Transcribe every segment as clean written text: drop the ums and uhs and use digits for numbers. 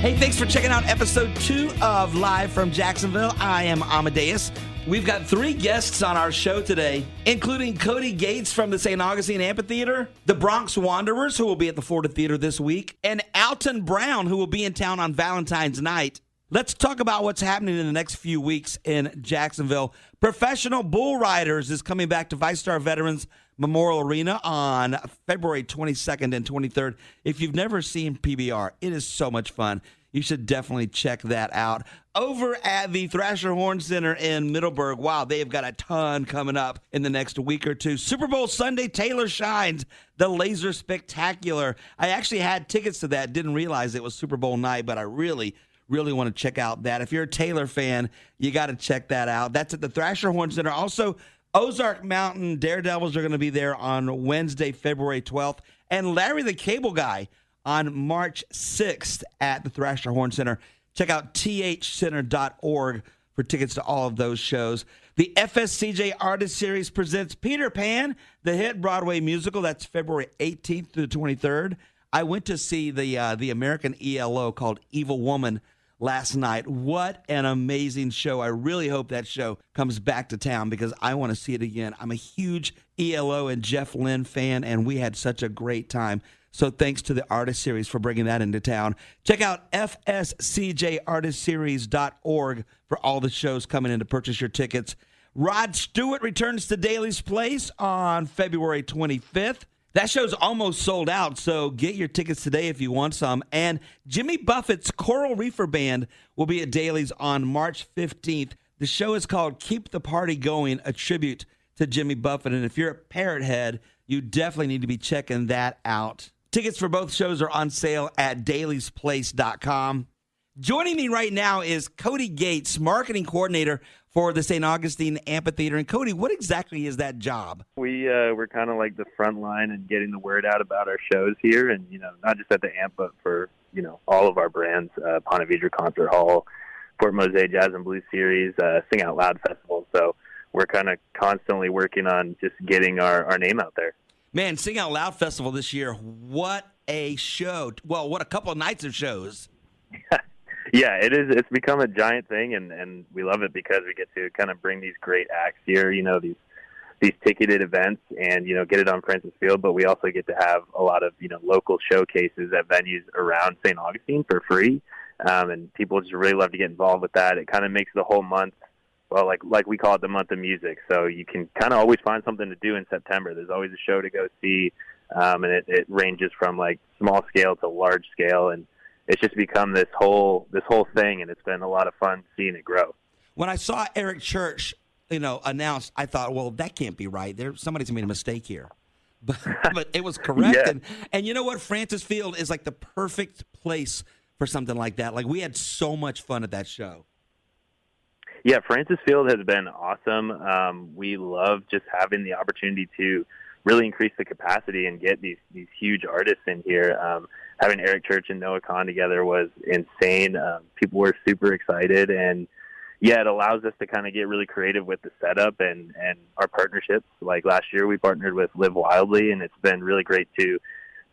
Hey, thanks for checking out episode 2 of Live from Jacksonville. I am Amadeus. We've got 3 guests on our show today, including Cody Gates from the St. Augustine Amphitheater, the Bronx Wanderers, who will be at the Florida Theater this week, and Alton Brown, who will be in town on Valentine's night. Let's talk about what's happening in the next few weeks in Jacksonville. Professional Bull Riders is coming back to ViceStar Veterans Memorial Arena on February 22nd and 23rd. If you've never seen PBR, it is so much fun. You should definitely check that out. Over at the Thrasher Horn Center in Middleburg, wow, they've got a ton coming up in the next week or two. Super Bowl Sunday, Taylor Shines, the Laser Spectacular. I actually had tickets to that, didn't realize it was Super Bowl night, but I really want to check out that. If you're a Taylor fan, you got to check that out. That's at the Thrasher Horn Center. Also, Ozark Mountain Daredevils are going to be there on Wednesday, February 12th. And Larry the Cable Guy on March 6th at the Thrasher Horn Center. Check out thcenter.org for tickets to all of those shows. The FSCJ Artist Series presents Peter Pan, the hit Broadway musical. That's February 18th through the 23rd. I went to see the American ELO called Evil Woman last night. What an amazing show. I really hope that show comes back to town because I want to see it again. I'm a huge ELO and Jeff Lynne fan, and we had such a great time. So thanks to the Artist Series for bringing that into town. Check out FSCJArtistSeries.org for all the shows coming in to purchase your tickets. Rod Stewart returns to Daly's Place on February 25th. That show's almost sold out, so get your tickets today if you want some. And Jimmy Buffett's Coral Reefer Band will be at Daly's on March 15th. The show is called Keep the Party Going, a tribute to Jimmy Buffett. And if you're a Parrot Head, you definitely need to be checking that out. Tickets for both shows are on sale at dailysplace.com. Joining me right now is Cody Gates, marketing coordinator for the St. Augustine Amphitheater. And Cody, what exactly is that job? We're kind of like the front line and getting the word out about our shows here, and not just at the Amp, but for all of our brands, Ponte Vedra Concert Hall, Port Mose Jazz and Blues Series, Sing Out Loud Festival. So we're kind of constantly working on just getting our name out there. Man, Sing Out Loud Festival this year, what a show. Well, what a couple of nights of shows. Yeah, it is. It's become a giant thing, and we love it because we get to kind of bring these great acts here, these ticketed events, and, get it on Francis Field, but we also get to have a lot of, local showcases at venues around St. Augustine for free, and people just really love to get involved with that. It kind of makes the whole month, well, like we call it the month of music, so you can kind of always find something to do in September. There's always a show to go see, and it ranges from, like, small scale to large scale, and it's just become this whole thing, and it's been a lot of fun seeing it grow. When I saw Eric Church, announced, I thought, well, that can't be right. Somebody's made a mistake here. But it was correct. Yeah. And you know what? Francis Field is like the perfect place for something like that. Like, we had so much fun at that show. Yeah, Francis Field has been awesome. We love just having the opportunity to really increase the capacity and get these huge artists in here. Having Eric Church and Noah Kahn together was insane. People were super excited, and yeah, it allows us to kind of get really creative with the setup and our partnerships. Like last year, we partnered with Live Wildly, and it's been really great to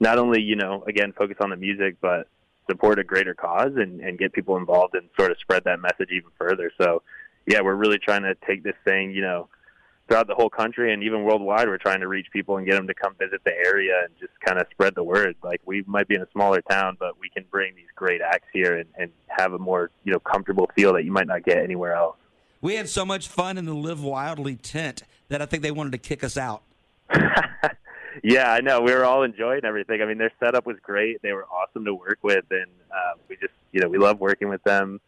not only, again, focus on the music, but support a greater cause and get people involved and sort of spread that message even further. So yeah, we're really trying to take this thing, throughout the whole country and even worldwide. We're trying to reach people and get them to come visit the area and just kind of spread the word. Like, we might be in a smaller town, but we can bring these great acts here and have a more, comfortable feel that you might not get anywhere else. We had so much fun in the Live Wildly tent that I think they wanted to kick us out. Yeah, I know. We were all enjoying everything. I mean, their setup was great. They were awesome to work with, and we just, we love working with them.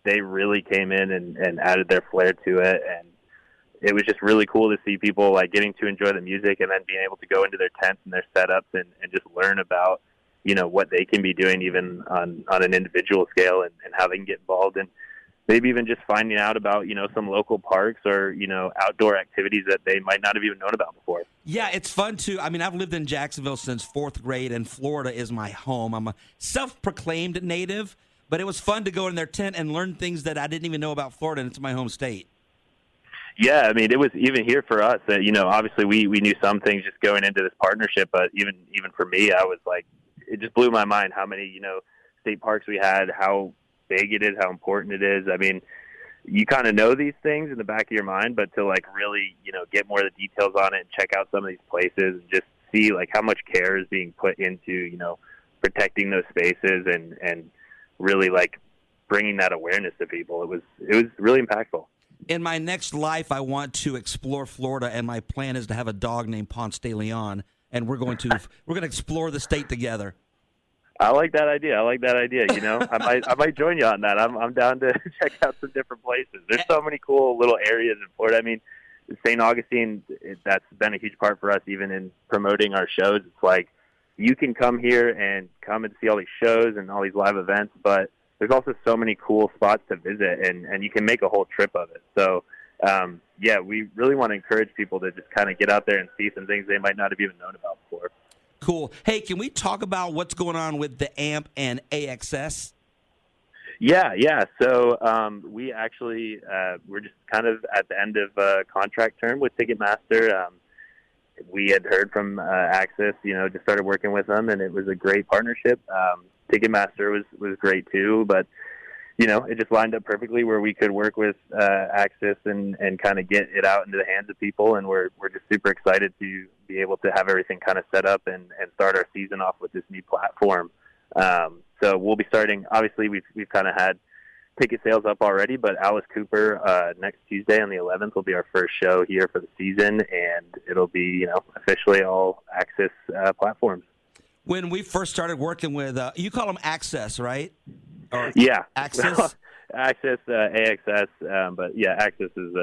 They really came in and added their flair to it, and it was just really cool to see people like getting to enjoy the music and then being able to go into their tents and their setups and just learn about, what they can be doing even on an individual scale and how they can get involved, and maybe even just finding out about, some local parks or, outdoor activities that they might not have even known about before. Yeah, it's fun too. I mean, I've lived in Jacksonville since 4th grade, and Florida is my home. I'm a self-proclaimed native, but it was fun to go in their tent and learn things that I didn't even know about Florida, and it's my home state. Yeah, I mean, it was even here for us. Obviously we knew some things just going into this partnership, but even for me, I was like, it just blew my mind how many, state parks we had, how big it is, how important it is. I mean, you kind of know these things in the back of your mind, but to like really, get more of the details on it and check out some of these places and just see like how much care is being put into, protecting those spaces and really like bringing that awareness to people. It was really impactful. In my next life, I want to explore Florida, and my plan is to have a dog named Ponce de Leon, and we're going to explore the state together. I like that idea. I might join you on that. I'm down to check out some different places. There's so many cool little areas in Florida. I mean, St. Augustine, that's been a huge part for us, even in promoting our shows. It's like you can come here and come and see all these shows and all these live events, but there's also so many cool spots to visit, and you can make a whole trip of it. So, we really want to encourage people to just kind of get out there and see some things they might not have even known about before. Cool. Hey, can we talk about what's going on with the AMP and AXS? Yeah. So we actually we're just kind of at the end of a contract term with Ticketmaster. We had heard from Access, just started working with them, and it was a great partnership. Ticketmaster was great too, but it just lined up perfectly where we could work with Access and kind of get it out into the hands of people, and we're just super excited to be able to have everything kind of set up and start our season off with this new platform. So we'll be starting. Obviously, we've kind of had ticket sales up already, but Alice Cooper next Tuesday on the 11th will be our first show here for the season, and it'll be officially all Access platforms. When we first started working with, you call them Access, right? Or yeah, Access. Access, AXS, but yeah, Access is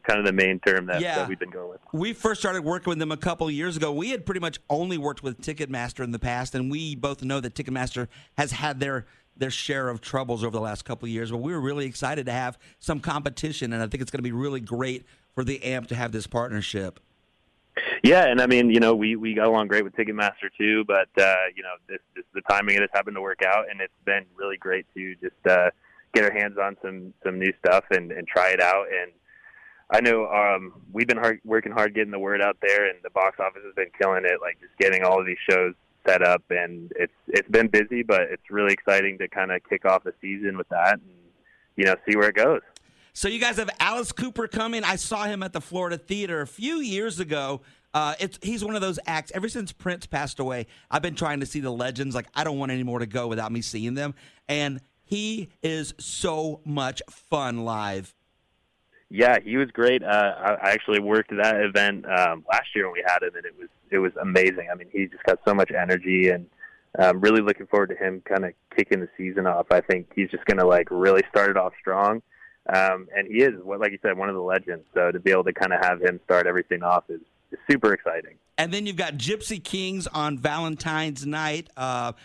kind of the main term that we've been going with. We first started working with them a couple of years ago. We had pretty much only worked with Ticketmaster in the past, and we both know that Ticketmaster has had their share of troubles over the last couple of years. But we were really excited to have some competition, and I think it's going to be really great for the AMP to have this partnership. Yeah, and I mean, we got along great with Ticketmaster too, but the timing of this happened to work out, and it's been really great to just get our hands on some new stuff and try it out. And I know we've been working hard getting the word out there, and the box office has been killing it, like just getting all of these shows set up, and it's been busy, but it's really exciting to kind of kick off the season with that and see where it goes. So you guys have Alice Cooper coming. I saw him at the Florida Theater a few years ago. He's one of those acts. Ever since Prince passed away, I've been trying to see the legends. Like, I don't want any more to go without me seeing them. And he is so much fun live. Yeah, he was great. I actually worked that event last year when we had him, and it was amazing. I mean, he just got so much energy, and really looking forward to him kind of kicking the season off. I think he's just going to really start it off strong. And he is, like you said, one of the legends. So to be able to kind of have him start everything off is super exciting. And then you've got Gypsy Kings on Valentine's night,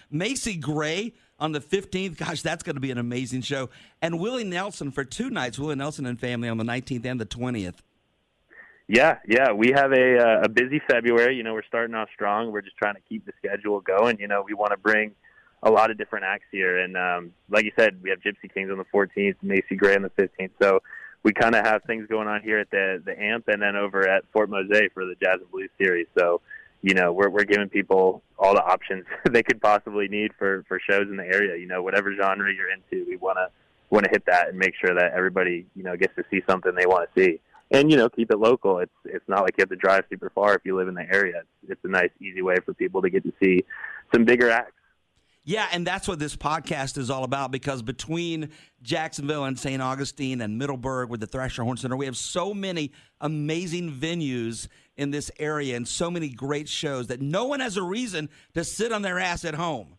Macy Gray on the 15th. Gosh, that's going to be an amazing show. And Willie Nelson for 2 nights, Willie Nelson and family on the 19th and the 20th. Yeah, we have a busy February. We're starting off strong. We're just trying to keep the schedule going. We want to bring a lot of different acts here. And like you said, we have Gypsy Kings on the 14th, Macy Gray on the 15th. So we kind of have things going on here at the AMP and then over at Fort Mose for the Jazz and Blues series. So, we're giving people all the options they could possibly need for shows in the area. Whatever genre you're into, we want to hit that and make sure that everybody, gets to see something they want to see. And, keep it local. It's not like you have to drive super far if you live in the area. It's a nice, easy way for people to get to see some bigger acts. Yeah, and that's what this podcast is all about, because between Jacksonville and St. Augustine and Middleburg with the Thrasher Horn Center, we have so many amazing venues in this area and so many great shows that no one has a reason to sit on their ass at home.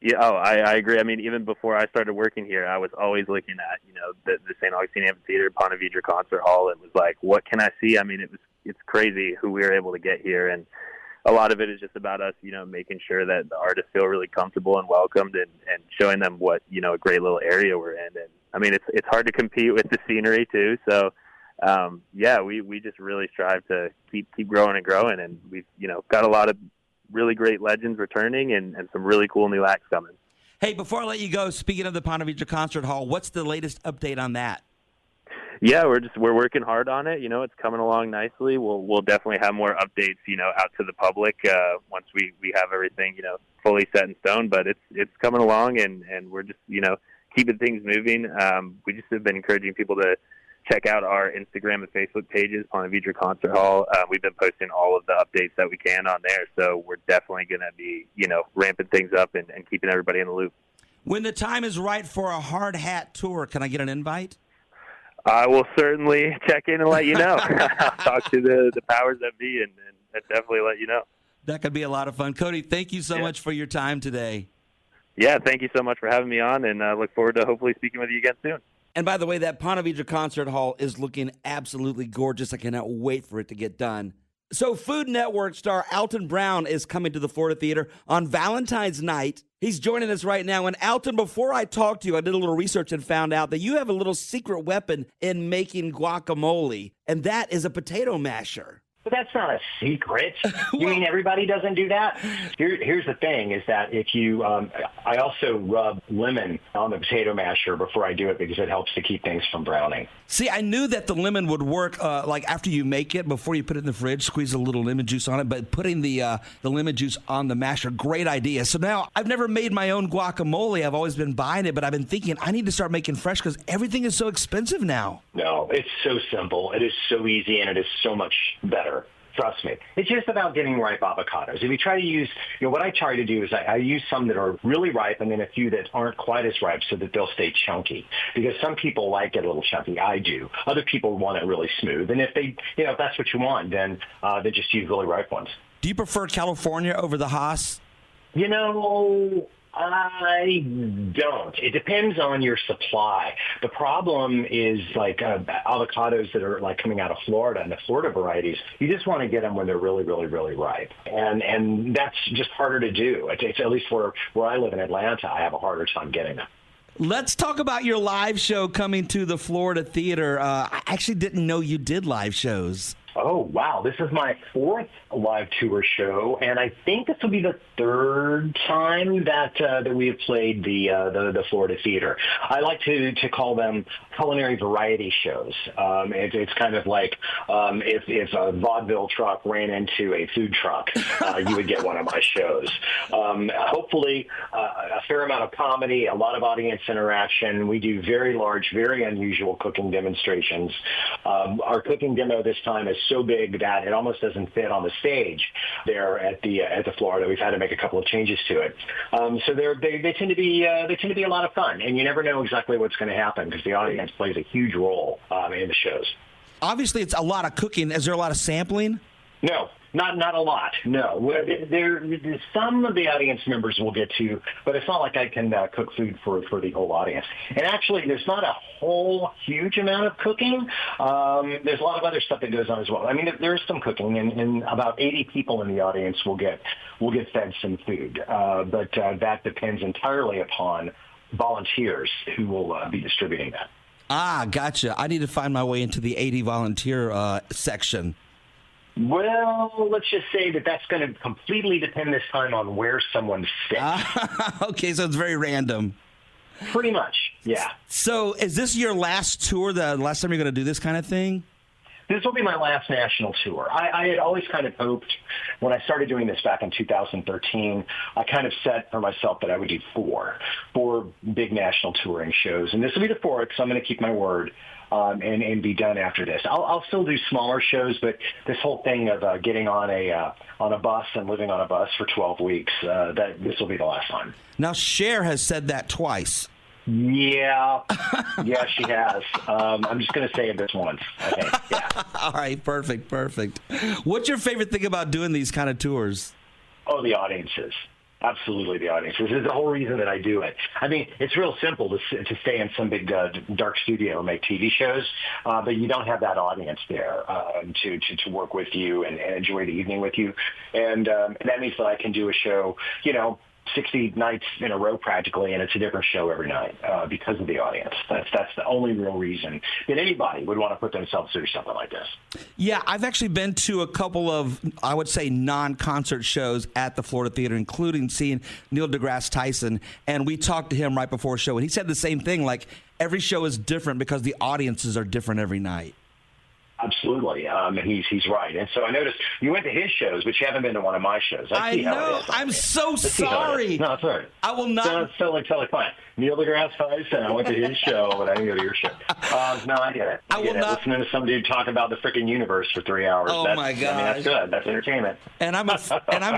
Yeah, I agree. I mean, even before I started working here, I was always looking at, the St. Augustine Amphitheater, Ponte Vedra Concert Hall. It was like, what can I see? I mean, it's crazy who we were able to get here, and a lot of it is just about us, making sure that the artists feel really comfortable and welcomed and showing them what, a great little area we're in. And I mean, it's hard to compete with the scenery too. So, we just really strive to keep growing and growing. And we've, got a lot of really great legends returning and some really cool new acts coming. Hey, before I let you go, speaking of the Ponte Vedra Concert Hall, what's the latest update on that? Yeah, we're working hard on it. It's coming along nicely. We'll definitely have more updates, out to the public once we have everything, fully set in stone. But it's coming along, and we're just keeping things moving. We just have been encouraging people to check out our Instagram and Facebook pages, Ponte Vedra Concert Hall. We've been posting all of the updates that we can on there, so we're definitely going to be ramping things up and keeping everybody in the loop. When the time is right for a hard hat tour, can I get an invite? I will certainly check in and let you know. I'll talk to the powers that be and definitely let you know. That could be a lot of fun. Cody, thank you so much for your time today. Yeah, thank you so much for having me on, and I look forward to hopefully speaking with you again soon. And by the way, that Ponte Vedra Concert Hall is looking absolutely gorgeous. I cannot wait for it to get done. So Food Network star Alton Brown is coming to the Florida Theater on Valentine's night. He's joining us right now. And Alton, before I talked to you, I did a little research and found out that you have a little secret weapon in making guacamole, and that is a potato masher. But that's not a secret. You mean everybody doesn't do that? Here's the thing, is that if you, I also rub lemon on the potato masher before I do it because it helps to keep things from browning. See, I knew that the lemon would work like after you make it, before you put it in the fridge, squeeze a little lemon juice on it, but putting the lemon juice on the masher, great idea. So now I've never made my own guacamole. I've always been buying it, but I've been thinking I need to start making fresh because everything is so expensive now. No, it's so simple. It is so easy, and it is so much better. Trust me. It's just about getting ripe avocados. If you try to use, what I try to do is I use some that are really ripe and then a few that aren't quite as ripe so that they'll stay chunky. Because some people like it a little chunky. I do. Other people want it really smooth. And if they, if that's what you want, then they just use really ripe ones. Do you prefer California over the Haas? I don't. It depends on your supply. The problem is like avocados that are like coming out of Florida and the Florida varieties. You just want to get them when they're really, really, really ripe, and that's just harder to do. It's at least where I live in Atlanta, I have a harder time getting them. Let's talk about your live show coming to the Florida Theater. I actually didn't know you did live shows. Oh, wow. This is my 4th live tour show, and I think this will be the 3rd time that we have played the Florida Theater. I like to call them culinary variety shows. It's kind of like if a vaudeville truck ran into a food truck, you would get one of my shows. Hopefully, a fair amount of comedy, a lot of audience interaction. We do very large, very unusual cooking demonstrations. Our cooking demo this time is so big that it almost doesn't fit on the stage there at the Florida. We've had to make a couple of changes to it. So they tend to be a lot of fun, and you never know exactly what's going to happen because the audience plays a huge role in the shows. Obviously, it's a lot of cooking. Is there a lot of sampling? No. Not a lot, no. Some of the audience members will get to, but it's not like I can cook food for the whole audience. And actually, there's not a whole huge amount of cooking. There's a lot of other stuff that goes on as well. I mean, there's some cooking, and about 80 people in the audience will get fed some food. But that depends entirely upon volunteers who will be distributing that. Ah, gotcha. I need to find my way into the 80 volunteer section. Well, let's just say that's going to completely depend this time on where someone's sick. Okay, so it's very random. Pretty much, yeah. So is this your last tour, the last time you're going to do this kind of thing? This will be my last national tour. I had always kind of hoped, when I started doing this back in 2013, I kind of set for myself that I would do four big national touring shows. And this will be the 4th, so I'm going to keep my word. And be done after this. I'll still do smaller shows, but this whole thing of getting on a bus and living on a bus for 12 weeks, this will be the last time. Now, Cher has said that twice. Yeah, she has. I'm just going to say it this once, I think. Yeah. All right, perfect. What's your favorite thing about doing these kind of tours? Oh, the audiences. Absolutely, the audience. This is the whole reason that I do it. I mean, it's real simple to stay in some big dark studio and make TV shows, but you don't have that audience there to work with you and enjoy the evening with you. And that means that I can do a show, 60 nights in a row practically, and it's a different show every night because of the audience. That's the only real reason that anybody would want to put themselves through something like this. Yeah, I've actually been to a couple of, I would say, non-concert shows at the Florida Theater, including seeing Neil deGrasse Tyson, and we talked to him right before a show, and he said the same thing, like every show is different because the audiences are different every night. Absolutely. He's right. And so I noticed you went to his shows, but you haven't been to one of my shows. I know. I'm so sorry. No, it's all right. I will not. No, it's totally fine. Neil deGrasse Tyson, I went to his show, but I didn't go to your show. No, I get it. I will not. Listening to some dude talk about the freaking universe for 3 hours. Oh, my God. I mean, that's good. That's entertainment. And I'm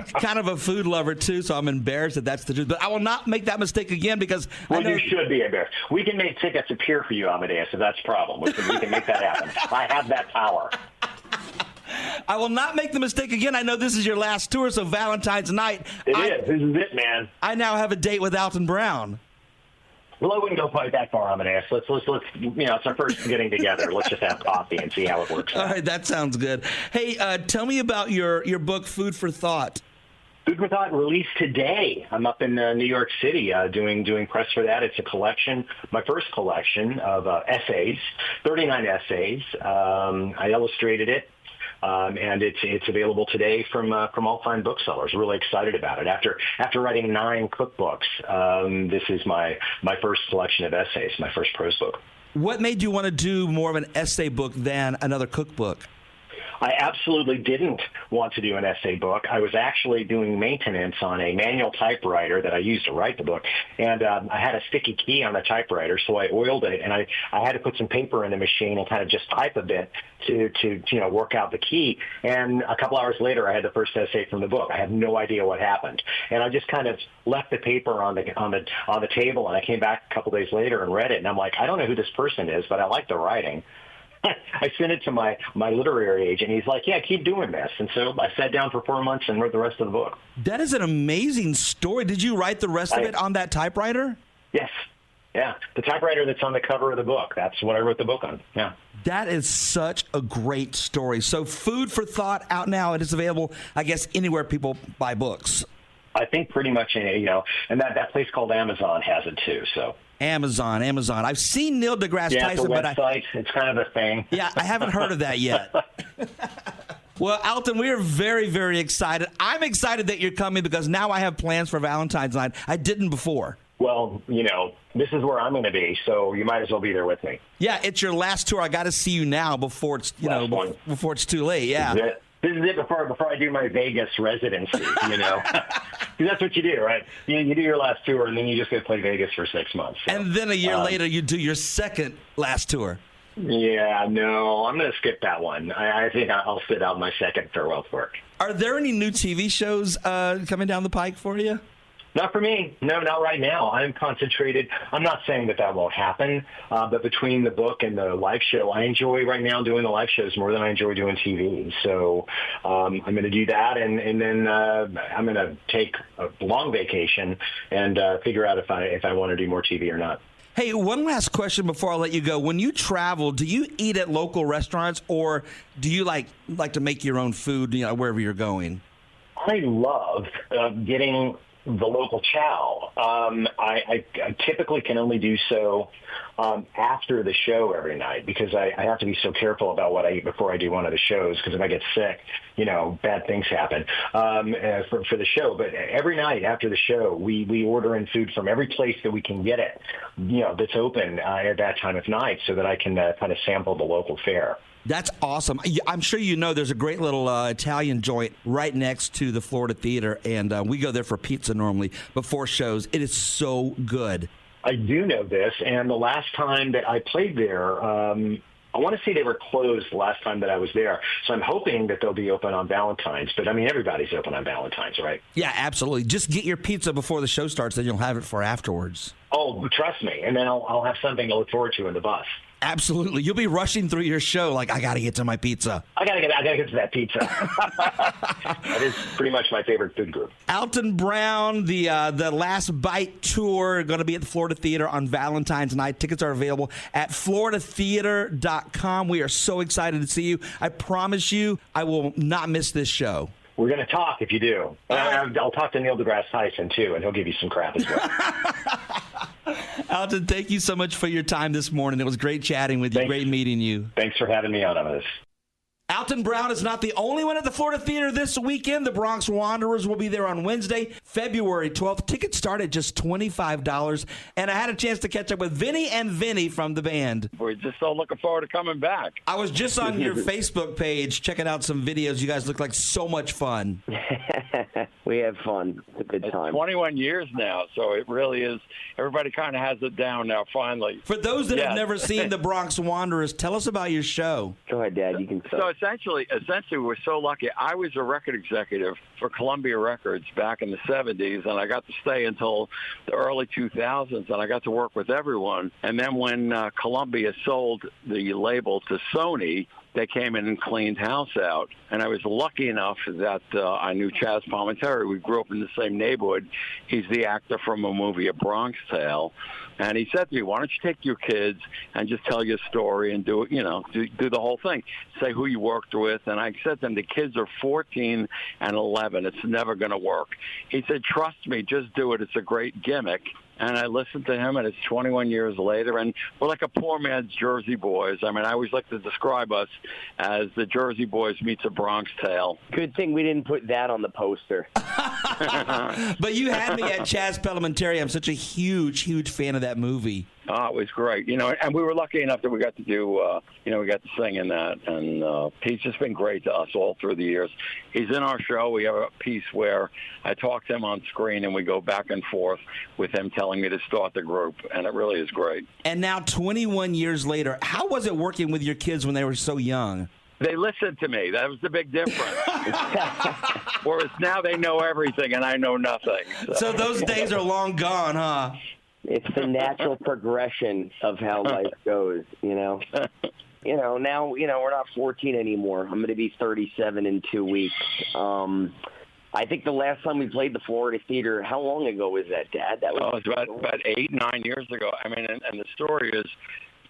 kind of a food lover, too, so I'm embarrassed that that's the truth. But I will not make that mistake again because Well, you should be embarrassed. We can make tickets appear for you, Amadeus, if that's a problem. We can make that happen. I have that power. I will not make the mistake again. I know this is your last tour, so Valentine's night. It is. This is it, man. I now have a date with Alton Brown. Well, I wouldn't go quite that far, Amadeus. Let's it's our first getting together. Let's just have coffee and see how it works out. All right, that sounds good. Hey, tell me about your book, Food for Thought. Food for Thought released today. I'm up in New York City doing press for that. It's a collection, my first collection of essays, 39 essays. I illustrated it. And it's available today from all fine booksellers. Really excited about it. After writing 9 cookbooks, this is my first collection of essays, my first prose book. What made you want to do more of an essay book than another cookbook? I absolutely didn't want to do an essay book. I was actually doing maintenance on a manual typewriter that I used to write the book, and I had a sticky key on the typewriter, so I oiled it, and I had to put some paper in the machine and kind of just type a bit to work out the key. And a couple hours later, I had the first essay from the book. I had no idea what happened, and I just kind of left the paper on the table, and I came back a couple days later and read it, and I'm like, I don't know who this person is, but I like the writing. I sent it to my literary agent. He's like, yeah, keep doing this. And so I sat down for 4 months and wrote the rest of the book. That is an amazing story. Did you write the rest of it on that typewriter? Yes. Yeah. The typewriter that's on the cover of the book. That's what I wrote the book on. Yeah. That is such a great story. So Food for Thought out now. It is available, I guess, anywhere people buy books. I think pretty much, and that place called Amazon has it too, so. Amazon. I've seen Neil deGrasse Tyson, but it's kind of a thing. Yeah, I haven't heard of that yet. Well, Alton, we are very, very excited. I'm excited that you're coming because now I have plans for Valentine's night. I didn't before. Well, this is where I'm going to be, so you might as well be there with me. Yeah, it's your last tour. I got to see you now before it's before it's too late. Yeah. This is it before I do my Vegas residency, Because that's what you do, right? You do your last tour, and then you just go play Vegas for 6 months. So, and then a year later, you do your second last tour. Yeah, no, I'm going to skip that one. I think I'll sit out my second farewell tour. Are there any new TV shows coming down the pike for you? Not for me. No, not right now. I'm concentrated. I'm not saying that won't happen, but between the book and the live show, I enjoy right now doing the live shows more than I enjoy doing TV. So I'm going to do that, and then I'm going to take a long vacation and figure out if I want to do more TV or not. Hey, one last question before I let you go. When you travel, do you eat at local restaurants, or do you like to make your own food, wherever you're going? I love getting the local chow. I typically can only do so after the show every night because I have to be so careful about what I eat before I do one of the shows because if I get sick, bad things happen for the show. But every night after the show, we order in food from every place that we can get it, that's open at that time of night so that I can kind of sample the local fare. That's awesome. I'm sure there's a great little Italian joint right next to the Florida Theater, and we go there for pizza normally before shows. It is so good. I do know this, and the last time that I played there, I want to say they were closed the last time that I was there. So I'm hoping that they'll be open on Valentine's. But, everybody's open on Valentine's, right? Yeah, absolutely. Just get your pizza before the show starts, then you'll have it for afterwards. Oh, trust me. And then I'll have something to look forward to in the bus. Absolutely. You'll be rushing through your show like, I got to get to my pizza. I gotta get to that pizza. That is pretty much my favorite food group. Alton Brown, the Last Bite Tour, going to be at the Florida Theater on Valentine's night. Tickets are available at floridatheater.com. We are so excited to see you. I promise you I will not miss this show. We're going to talk if you do. I'll talk to Neil deGrasse Tyson, too, and he'll give you some crap as well. Alton, thank you so much for your time this morning. It was great chatting with you. Thanks. Great meeting you. Thanks for having me on this. Alton Brown is not the only one at the Florida Theater this weekend. The Bronx Wanderers will be there on Wednesday, February 12th. Tickets start at just $25. And I had a chance to catch up with Vinny and Vinny from the band. We're just so looking forward to coming back. I was just on your Facebook page checking out some videos. You guys look like so much fun. We have fun. It's a good time. 21 years now, so it really is. Everybody kind of has it down now, finally. For those that have never seen the Bronx Wanderers, tell us about your show. Go ahead, Dad. You can start. So essentially, we're so lucky. I was a record executive for Columbia Records back in the 70s, and I got to stay until the early 2000s, and I got to work with everyone. And then when Columbia sold the label to Sony, they came in and cleaned house out. And I was lucky enough that I knew Chaz Palminteri. We grew up in the same neighborhood. He's the actor from a movie, A Bronx Tale. And he said to me, why don't you take your kids and just tell your story and do the whole thing. Say who you worked with. And I said to him, the kids are 14 and 11. It's never going to work. He said, trust me, just do it. It's a great gimmick. And I listened to him, and it's 21 years later, and we're like a poor man's Jersey Boys. I mean, I always like to describe us as the Jersey Boys meets A Bronx Tale. Good thing we didn't put that on the poster. But you had me at Chaz Palminteri. I'm such a huge, huge fan of that movie. Oh, it was great. And we were lucky enough that we got to do, we got to sing in that. And he's just been great to us all through the years. He's in our show. We have a piece where I talk to him on screen, and we go back and forth with him telling me to start the group. And it really is great. And now 21 years later, how was it working with your kids when they were so young? They listened to me. That was the big difference. Whereas now they know everything, and I know nothing. So those days are long gone, huh? It's the natural progression of how life goes, Now, we're not 14 anymore. I'm going to be 37 in 2 weeks. I think the last time we played the Florida Theater, how long ago was that, Dad? That was about 8-9 years ago. I mean, and the story is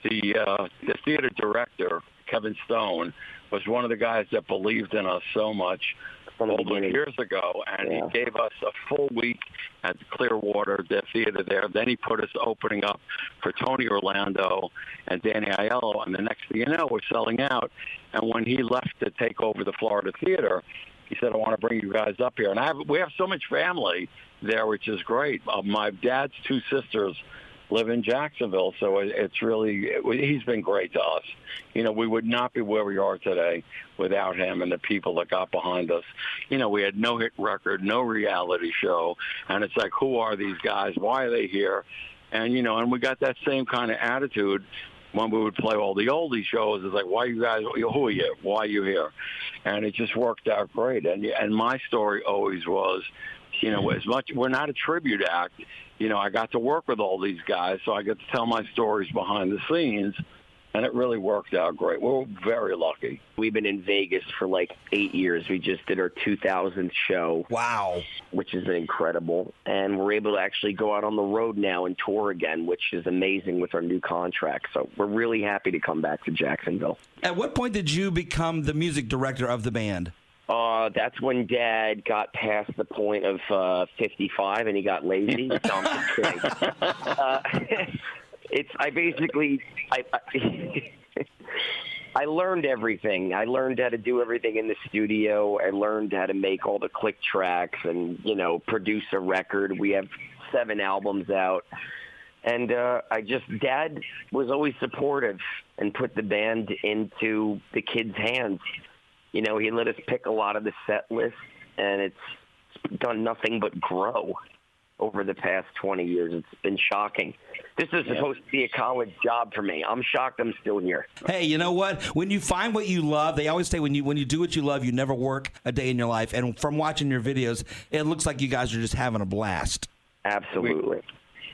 the theater director, Kevin Stone, was one of the guys that believed in us so much all those years ago, and he gave us a full week at Clearwater, the theater there. Then he put us opening up for Tony Orlando and Danny Aiello, and the next thing you know, we're selling out. And when he left to take over the Florida Theater, he said, I want to bring you guys up here. And we have so much family there, which is great. My dad's two sisters live in Jacksonville, so it's really, he's been great to us. We would not be where we are today without him and the people that got behind us. We had no hit record, no reality show, and it's like, who are these guys? Why are they here? And, and we got that same kind of attitude when we would play all the oldie shows. It's like, why you guys, who are you? Why are you here? And it just worked out great. And my story always was, as much, we're not a tribute act. I got to work with all these guys, so I get to tell my stories behind the scenes, and it really worked out great. We're very lucky. We've been in Vegas for like 8 years. We just did our 2000th show. Wow. Which is incredible. And we're able to actually go out on the road now and tour again, which is amazing with our new contract. So we're really happy to come back to Jacksonville. At what point did you become the music director of the band? That's when Dad got past the point of 55 and he got lazy. No, I'm just kidding. I learned everything. I learned how to do everything in the studio. I learned how to make all the click tracks and, produce a record. We have 7 albums out. And Dad was always supportive and put the band into the kids' hands. He let us pick a lot of the set list, and it's done nothing but grow over the past 20 years. It's been shocking. This is supposed to be a college job for me. I'm shocked I'm still here. Hey, you know what? When you find what you love, they always say when you do what you love, you never work a day in your life. And from watching your videos, it looks like you guys are just having a blast. Absolutely.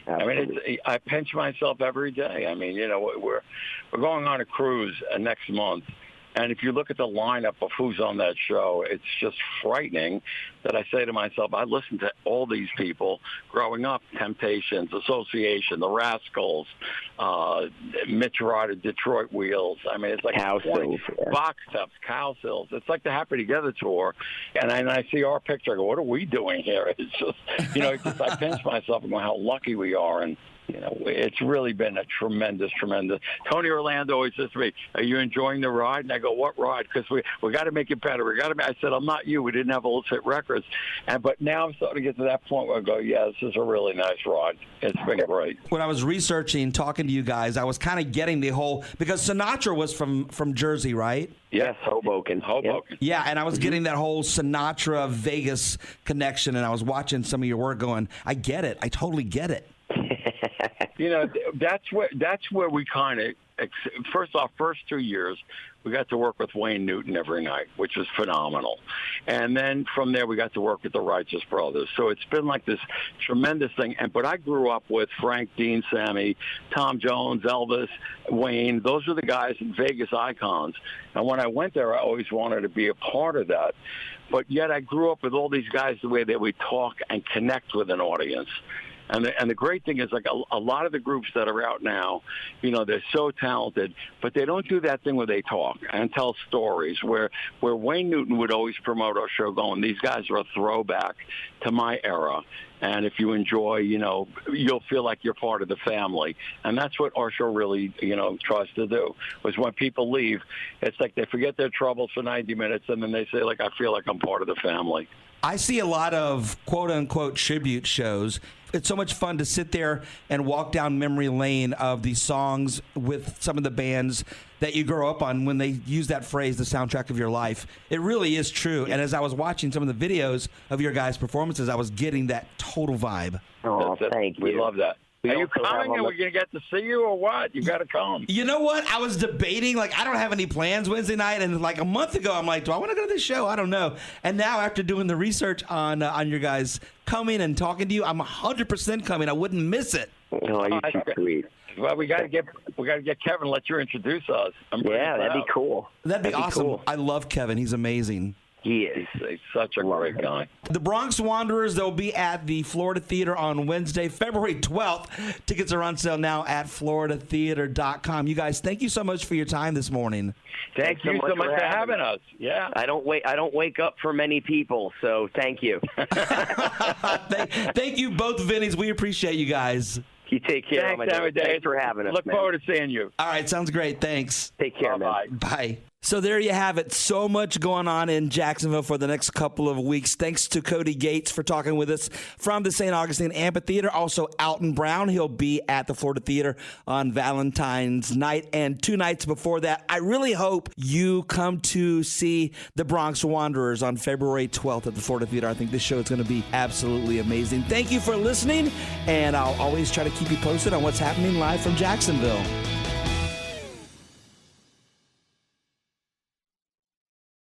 I pinch myself every day. We're going on a cruise next month. And if you look at the lineup of who's on that show, it's just frightening that I say to myself, I listened to all these people growing up, Temptations, Association, The Rascals, Mitch Ryder, Detroit Wheels. I mean, it's like Cowsills, Box Tops, Cowsills. It's like the Happy Together tour. And I see our picture, I go, what are we doing here? It's just, I pinch myself and go, how lucky we are. And, it's really been a tremendous. Tony Orlando always says to me, are you enjoying the ride? And I go, what ride? Because we got to make it better. I said, I'm not you. We didn't have illicit records. But now I'm starting to get to that point where I go, yeah, this is a really nice ride. It's been great. When I was researching, talking to you guys, I was kind of getting the whole, because Sinatra was from Jersey, right? Yes, Hoboken. Yeah, and I was getting that whole Sinatra Vegas connection, and I was watching some of your work going, I get it. I totally get it. That's where we kind of, first 2 years, we got to work with Wayne Newton every night, which was phenomenal. And then from there, we got to work with the Righteous Brothers. So it's been like this tremendous thing. But I grew up with Frank, Dean, Sammy, Tom Jones, Elvis, Wayne. Those are the guys, Vegas icons. And when I went there, I always wanted to be a part of that. But yet I grew up with all these guys, the way they would talk and connect with an audience. And the great thing is, like, a lot of the groups that are out now, they're so talented, but they don't do that thing where they talk and tell stories, where Wayne Newton would always promote our show going, these guys are a throwback to my era. And if you enjoy, you'll feel like you're part of the family. And that's what our show really, tries to do, was when people leave, it's like they forget their troubles for 90 minutes, and then they say, like, I feel like I'm part of the family. I see a lot of quote-unquote tribute shows. It's so much fun to sit there and walk down memory lane of these songs with some of the bands that you grow up on when they use that phrase, the soundtrack of your life. It really is true. And as I was watching some of the videos of your guys' performances, I was getting that total vibe. Oh, thank you. We love that. Are you coming and we're going to get to see you or what? You got to come. You know what? I was debating, I don't have any plans Wednesday night. And like a month ago, I'm like, do I want to go to this show? I don't know. And now after doing the research on your guys coming and talking to you, I'm 100% coming. I wouldn't miss it. Oh, you're too sweet. Well, we got to get Kevin. Let you introduce us. Yeah, that'd be cool. That'd be awesome. Cool. I love Kevin. He's amazing. He is. He's such a great guy. The Bronx Wanderers, they'll be at the Florida Theater on Wednesday, February 12th. Tickets are on sale now at floridatheater.com. You guys, thank you so much for your time this morning. Thank you so much for having us. Yeah. I don't wake up for many people, so thank you. Thank you both, Vinnies. We appreciate you guys. You take care. Thanks for having us. Look forward to seeing you. All right, sounds great. Thanks. Take care, Bye-bye. man. Bye. So there you have it. So much going on in Jacksonville for the next couple of weeks. Thanks to Cody Gates for talking with us from the St. Augustine Amphitheater. Also, Alton Brown. He'll be at the Florida Theater on Valentine's night and 2 nights before that. I really hope you come to see the Bronx Wanderers on February 12th at the Florida Theater. I think this show is going to be absolutely amazing. Thank you for listening, and I'll always try to keep you posted on what's happening live from Jacksonville.